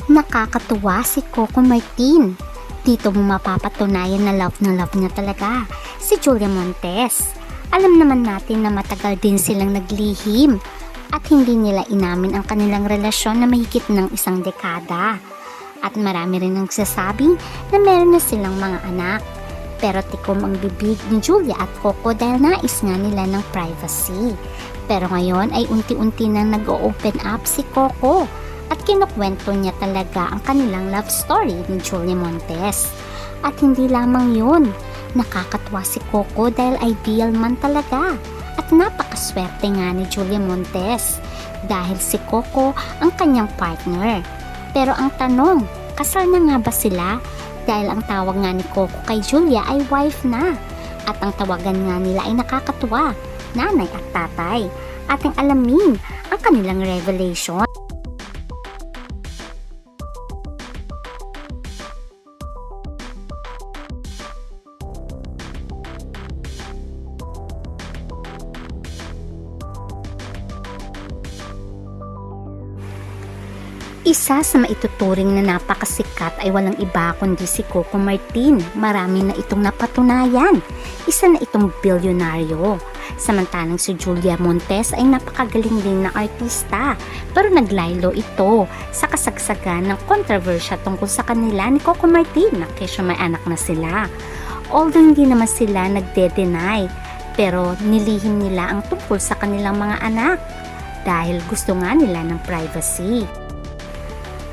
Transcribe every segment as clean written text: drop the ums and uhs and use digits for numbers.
Nakakatuwa si Coco Martin. Dito mo mapapatunayan na love niya talaga si Julia Montes. Alam naman natin na matagal din silang naglihim at hindi nila inamin ang kanilang relasyon na mahigit ng isang dekada. At marami rin nagsasabi na meron na silang mga anak. Pero tikom ang bibig ni Julia at Coco dahil nais nga nila ng privacy. Pero ngayon ay unti-unti nang nag-open up si Coco at kinukwento niya talaga ang kanilang love story ni Julia Montes. At hindi lamang yun, nakakatuwa si Coco dahil ideal man talaga at napakaswerte nga ni Julia Montes dahil si Coco ang kanyang partner. Pero ang tanong, kasal na nga ba sila? Dahil ang tawag nga ni Coco kay Julia ay wife na at ang tawagan nga nila ay nakakatuwa, nanay at tatay. Ating alamin ang kanilang revelation. Isa sa maituturing na napakasikat ay walang iba kundi si Coco Martin. Marami na itong napatunayan. Isa na itong bilyonaryo. Samantalang si Julia Montes ay napakagaling din na artista. Pero naglaylo ito sa kasagsagan ng kontrobersya tungkol sa kanila ni Coco Martin na kesyo may anak na sila. Although hindi naman sila nagde-deny, pero nilihim nila ang tungkol sa kanilang mga anak dahil gusto nga nila ng privacy.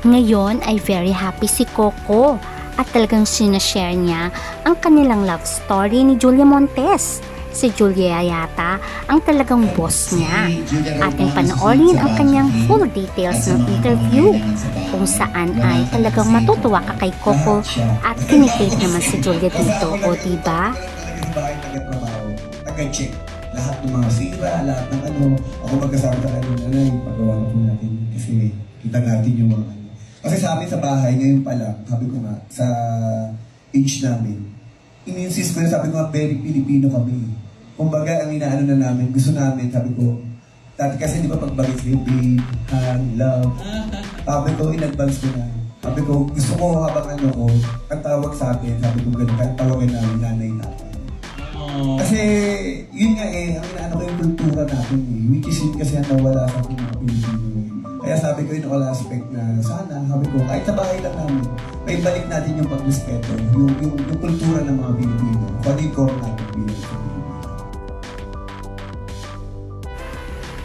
Ngayon ay very happy si Coco at talagang sinashare niya ang kanilang love story ni Julia Montes. Si Julia yata ang talagang boss niya. Ating panoorin ang kanyang full details ng interview kung saan ay talagang matutuwa ka kay Coco at kinikate naman si Julia dito. O diba? Taga-check lahat ng mga sira, lahat ng ano. Ako magkasama talaga ng nanay, pagawa na po natin kasi kita natin yung mga ano. Kasi sa amin sa bahay, ngayon pa lang, sabi ko nga, sa age namin, in-insist ko na, sabi ko nga, very Filipino kami. Kumbaga, ang inaano na namin, gusto namin, sabi ko, dati kasi di ba pagbagay sa'yo, babe, hand, love. Sabi ko, in advance ko na. Sabi ko, gusto ko habang ano ko, ang tawag sa akin, sabi ko ganun, kahit tawagan namin, nanay natin. Kasi, yun nga ang inaano ko yung kultura natin which is yun kasi ang nawala sa ating mga Pilipino. Kaya sabi ko in all aspect na sana, sabi ko, kahit sa bahay lang namin, may balik natin yung pag-respeto, yung kultura ng mga Pilipino. Kung yung core natin Pilipino.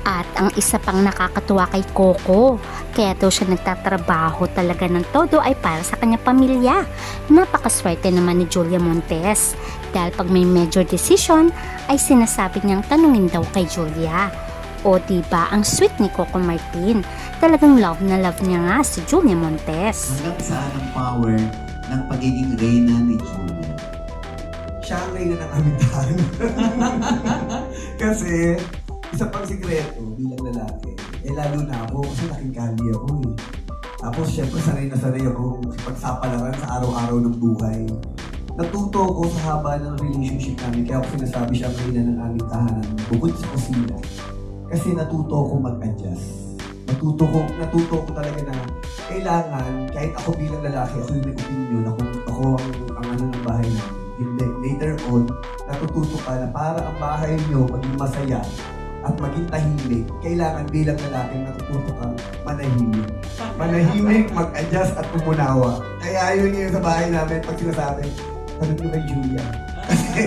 At ang isa pang nakakatuwa kay Coco, kaya daw siya nagtatrabaho talaga ng todo ay para sa kanyang pamilya. Napakaswerte naman ni Julia Montes dahil pag may major decision ay sinasabi niyang tanungin daw kay Julia. O diba ang sweet ni Coco Martin, talagang love na love niya nga si Julia Montes. Hanggang saan ang power ng pagiging reyna ni Julia? Siya ang reyna ng aming tahan. Kasi, isa pang sikreto bilang lalaki, lalo na ako kasi laking kali ako Tapos syempre sanay na sanay ako sa pagsapalaran sa araw-araw ng buhay. Natuto ko sa haba ng relationship namin, kaya ako sinasabi siya ang reyna ng aming tahanan, bukod sa kusina. Kasi natuto ko mag-adjust. Natuto ko talaga na kailangan, kahit ako bilang lalaki, ako yung may opinion, ako ang ano ng bahay namin. Hindi, later on, natututo ka na para ang bahay nyo maging masaya at maging tahimik, kailangan bilang lalaki natututo kang manahimik. Manahimik, mag-adjust at umunawa. Kaya yun yung sa bahay namin, pag sinasabi, tanong nyo kay Julia. Kasi,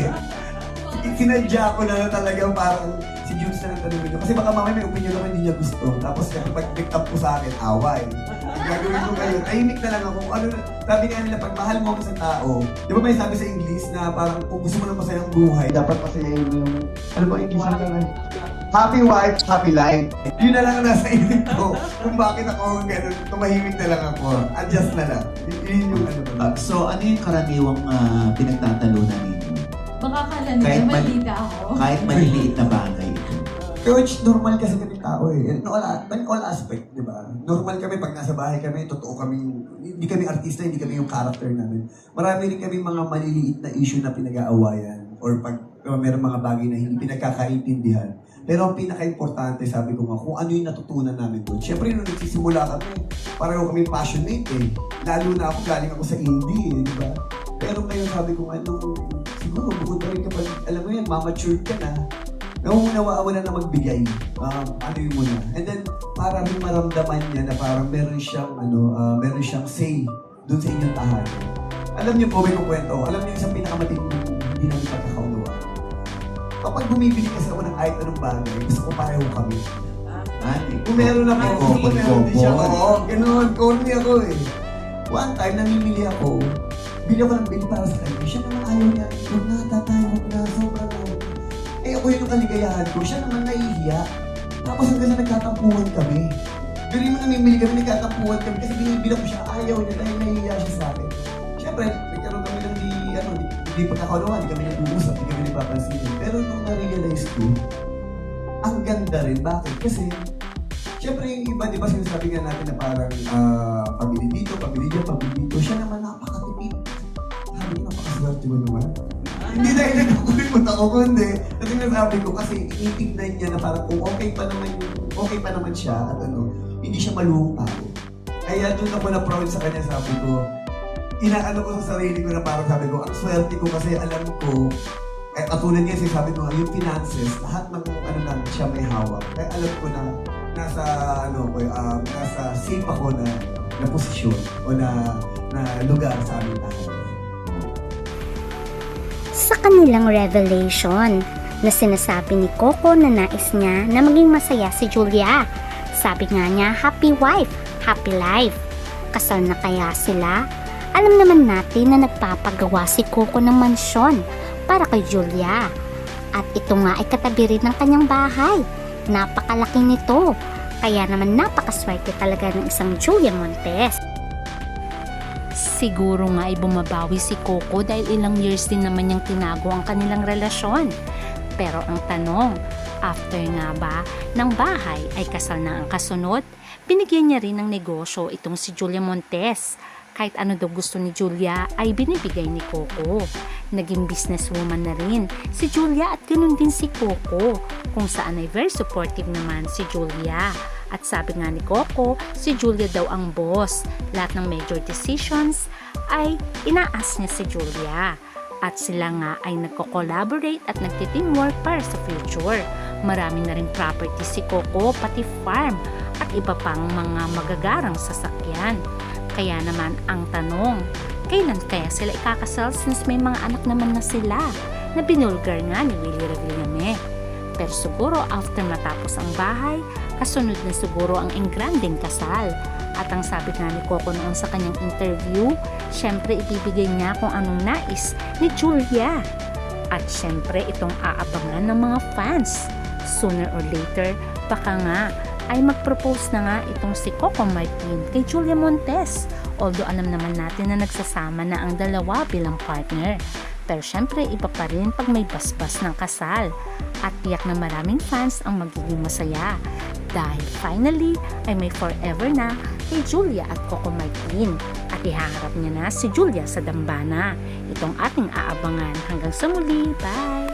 sinadya ko na talagang parang si Jules na nagtanong nyo. Kasi baka mamaya may opinion naman hindi niya gusto. Tapos kapag pick up ko sa akin, away. Ang gagawin ko ngayon, tahimik na lang ako. Ano, sabi nga nila, pag mahal mo ang isang tao, di ba may sabi sa English na parang kung gusto mo ng masayang buhay, dapat masayahin mo yung, ano ba English na lang? Happy wife, happy life. Yun na lang ang nasa isip ko. Kung bakit ako gano'n, tumahimik na lang ako. Adjust na lang. Yun yung ano ba? So, ano yung karaniwang pinagtatalunan ninyo? Baka kala nila malita ako. Kahit maliliit na bagay ito. Coach, normal kasi kami tao In all aspect, di ba? Normal kami pag nasa bahay kami, totoo kami, hindi kami artista, hindi kami yung character namin. Marami rin kami mga maliliit na issue na pinag-aawayan or pag meron mga bagay na hindi pinagkakaintindihan. Pero ang pinaka-importante, sabi ko nga, kung ano yung natutunan namin doon. Siyempre, nung nagsisimula kami, pareho kami passionate eh. Lalo na ako, galing ako sa indie eh, di ba? Pero ngayon sabi ko nga, siguro, bukod na rin kapag, alam mo yan, mamature ka na, nauunawaan mo na magbigay. Ano yun muna. And then, para rin maramdaman niya na parang meron siyang say doon sa inyong tahanan. Alam niyo po, may kukwento. Alam niyo isang pinakamating hindi namin pagkakaunawaan. Kapag bumibili kasi ako ng kahit anong bagay, gusto ko pareho kami. Kung meron ako, kung meron din siya. Oo, ganoon. Corny ako eh. One time, namimili ako. Bili ako ng bili para sa kanya. Siya naman ayaw niya. Huwag na, tatay, huwag na. Sobrang na. Eh ako yung kaligayahan ko. Siya naman nahihiya. Tapos hanggang sa nagtatampuhan kami. Bili mo namimili kami, nagtatampuhan kami. Kasi binibilang ko siya. Ayaw niya dahil nahihiya siya sa akin. Siyempre, nagkaroon kami ng hindi pagkakaluhan, hindi kami nag-uusap, hindi kami nagpapansin. Pero nung na-realize ko, ang ganda rin. Bakit? Kasi, siyempre yung iba, di ba sinasabi nga natin na parang pabili dito, pabili dyan, pabili dito. Siya naman napakatipid. Sabi ko, napakaswerte mo naman. Hindi dahil nagkukulimot ako, kundi. Kasi nasabi ko, kasi initignan niya na parang kung okay pa naman siya, at hindi siya maluhong tao. Kaya doon ako na-proud sa kanya, sabi ko, inaano ko sa sarili ko na parang sabi ko, ang swerte ko kasi alam ko, katulad niya sabi ko, yung finances, lahat ng lang siya may hawak. Kaya alam ko na nasa safe ako na posisyon o na lugar sa aming tahanan. Sa kanilang revelation na sinasabi ni Coco na nais niya na maging masaya si Julia. Sabi nga niya, happy wife, happy life. Kasal na kaya sila? Alam naman natin na nagpapagawa si Coco ng mansyon para kay Julia. At ito nga ay katabi rin ng kanyang bahay. Napakalaki nito. Kaya naman napakaswerte talaga ng isang Julia Montes. Siguro nga ay bumabawi si Coco dahil ilang years din naman niyang tinago ang kanilang relasyon. Pero ang tanong, after nga ba ng bahay ay kasal na ang kasunod? Binigyan niya rin ng negosyo itong si Julia Montes. Kahit ano daw gusto ni Julia ay binibigay ni Coco. Naging businesswoman na rin si Julia at ganoon din si Coco, kung saan ay very supportive naman si Julia. At sabi nga ni Coco, si Julia daw ang boss. Lahat ng major decisions ay inaas niya si Julia. At sila nga ay nagko-collaborate at nagti-teamwork para sa future. Marami na rin property si Coco, pati farm at iba pang mga magagarang sasakyan. Kaya naman ang tanong, kailan kaya sila ikakasal since may mga anak naman na sila na binulgar nga ni Willie Revillame. Pero siguro after matapos ang bahay, kasunod na siguro ang engranding kasal. At ang sabi nga ni Coco noon sa kanyang interview, syempre ibibigay niya kung anong nais ni Julia. At syempre itong aabangan ng mga fans. Sooner or later, baka nga ay mag-propose na nga itong si Coco Martin kay Julia Montes. Although alam naman natin na nagsasama na ang dalawa bilang partner. Pero syempre iba pa rin pag may basbas ng kasal. At tiyak na maraming fans ang magiging masaya. Dahil finally ay may forever na kay Julia at Coco Martin. At ihaharap niya na si Julia sa dambana. Itong ating aabangan. Hanggang sa muli. Bye!